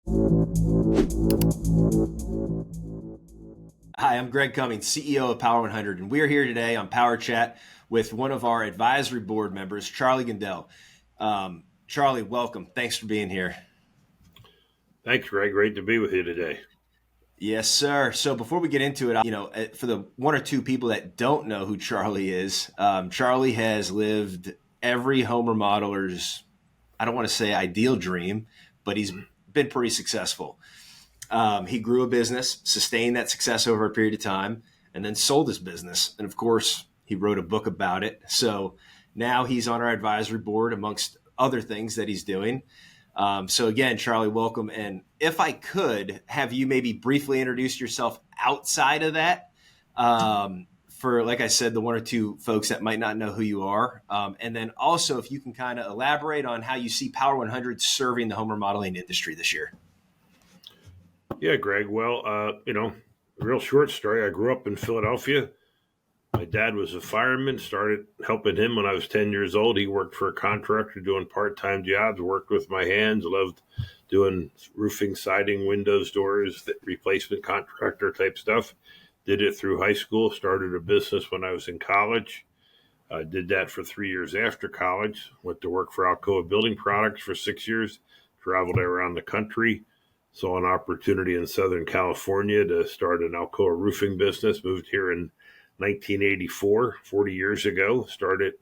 Hi, I'm Greg Cummings, CEO of Power100, and we are here today on PowerChat with one of our advisory board members, Charlie Gindele. Charlie, welcome. Thanks for being here. Thanks, Greg. Great to be with you today. Yes, sir. So before we get into it, for the one or two people that don't know who Charlie is, Charlie has lived every home remodeler's, I don't want to say ideal dream, but he's been pretty successful. He grew a business, sustained that success over a period of time, and then sold his business. And of course, he wrote a book about it. So now he's on our advisory board amongst other things that he's doing. So again, Charlie, welcome. And if I could have you maybe briefly introduce yourself outside of that, for, like I said, the one or two folks that might not know who you are. And then also if you can kind of elaborate on how you see Power100 serving the home remodeling industry this year. Yeah, Greg. Well, a real short story. I grew up in Philadelphia. My dad was a fireman, started helping him when I was 10 years old. He worked for a contractor doing part-time jobs, worked with my hands, loved doing roofing, siding, windows, doors, replacement contractor type stuff. Did it through high school, started a business when I was in college. I did that for 3 years after college, went to work for Alcoa Building Products for 6 years, traveled around the country, saw an opportunity in Southern California to start an Alcoa roofing business, moved here in 1984, 40 years ago, started,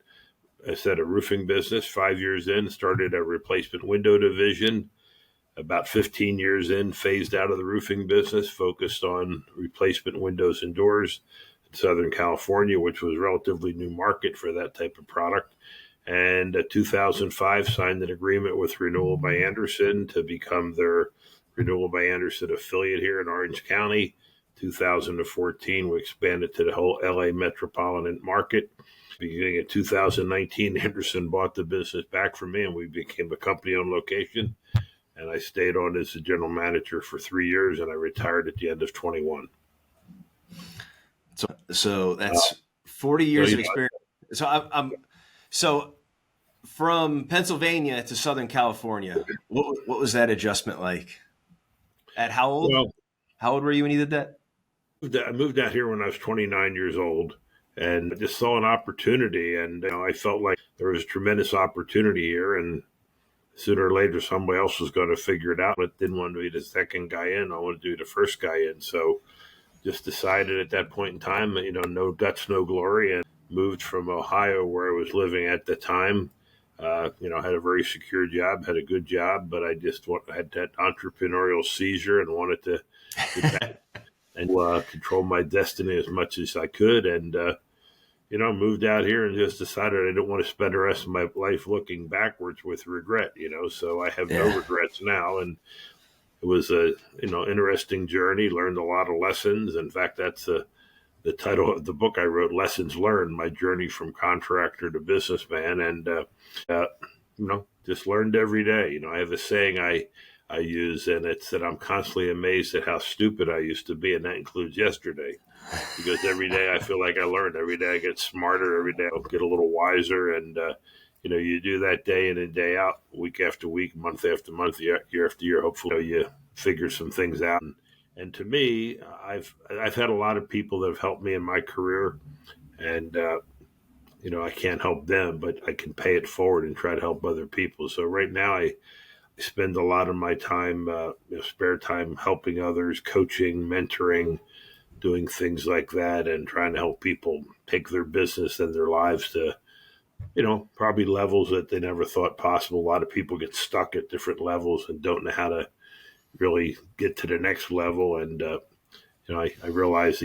I said, a roofing business. 5 years in, started a replacement window division. About 15 years in, phased out of the roofing business, focused on replacement windows and doors in Southern California, which was a relatively new market for that type of product. And in 2005, signed an agreement with Renewal by Andersen to become their Renewal by Andersen affiliate here in Orange County. 2014, we expanded to the whole LA metropolitan market. Beginning of 2019, Andersen bought the business back from me and we became a company on location. And I stayed on as a general manager for 3 years and I retired at the end of 21. So that's 40 years of experience. So from Pennsylvania to Southern California, what was that adjustment like? At how old? Well, how old were you when you did that? I moved out here when I was 29 years old and I just saw an opportunity. And I felt like there was a tremendous opportunity here. And sooner or later, somebody else was going to figure it out. But didn't want to be the second guy in. I wanted to be the first guy in. So just decided at that point in time, no guts, no glory, and moved from Ohio where I was living at the time. Had a very secure job, had a good job, but I just had that entrepreneurial seizure and wanted to get back and control my destiny as much as I could. And, moved out here and just decided I didn't want to spend the rest of my life looking backwards with regret, so I have no regrets now. And it was a, interesting journey, learned a lot of lessons. In fact, that's the title of the book I wrote, Lessons Learned, My Journey from Contractor to Businessman. And, just learned every day. I have a saying I use, and it's that I'm constantly amazed at how stupid I used to be, and that includes yesterday. Because every day I feel like I learn. Every day I get smarter. Every day I get a little wiser. And, you do that day in and day out, week after week, month after month, year after year. Hopefully you figure some things out. And to me, I've had a lot of people that have helped me in my career. And, I can't help them, but I can pay it forward and try to help other people. So right now I spend a lot of my time, spare time, helping others, coaching, mentoring, doing things like that, and trying to help people take their business and their lives to, probably levels that they never thought possible. A lot of people get stuck at different levels and don't know how to really get to the next level. And, I realize,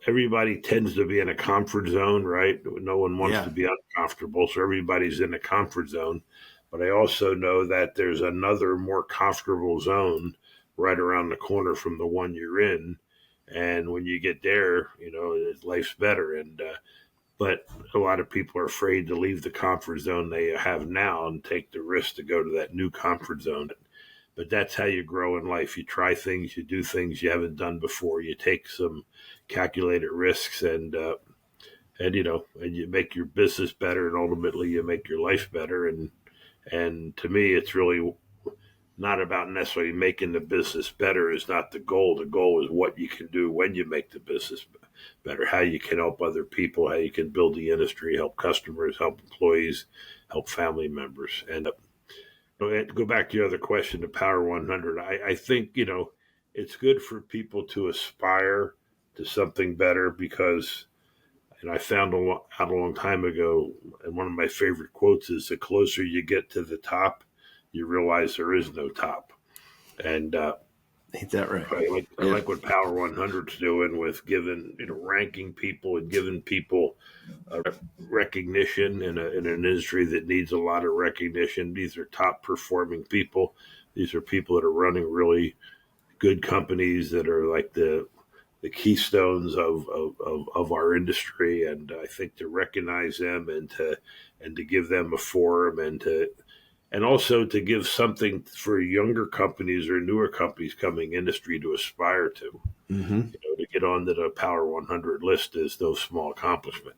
everybody tends to be in a comfort zone, right? No one wants to be uncomfortable. So everybody's in a comfort zone. But I also know that there's another more comfortable zone right around the corner from the one you're in. And when you get there, life's better. And, but a lot of people are afraid to leave the comfort zone they have now and take the risk to go to that new comfort zone. But that's how you grow in life. You try things, you do things you haven't done before. You take some calculated risks and you make your business better, and ultimately you make your life better. And to me, it's really not about necessarily making the business better is not the goal. The goal is what you can do when you make the business better, how you can help other people, how you can build the industry, help customers, help employees, help family members. And to go back to your other question, the Power 100, I think, it's good for people to aspire to something better because, and I found out a long time ago, and one of my favorite quotes is the closer you get to the top, you realize there is no top. And Ain't that right? I like what Power 100 is doing with giving, ranking people and giving people recognition in an industry that needs a lot of recognition. These are top performing people. These are people that are running really good companies that are like the keystones of our industry. And I think to recognize them and to give them a forum and also to give something for younger companies or newer companies coming industry to aspire to. Mm-hmm. To get onto the Power 100 list is no small accomplishment.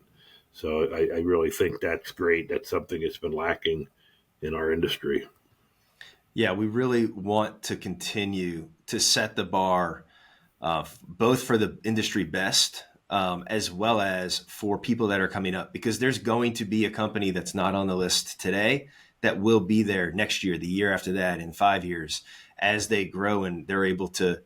So I really think that's great. That's something that's been lacking in our industry. Yeah, we really want to continue to set the bar both for the industry best as well as for people that are coming up, because there's going to be a company that's not on the list today that will be there next year, the year after that, in 5 years, as they grow and they're able to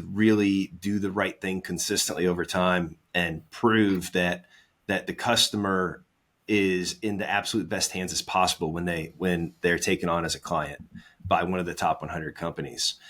really do the right thing consistently over time and prove that the customer is in the absolute best hands as possible when they're taken on as a client by one of the top 100 companies.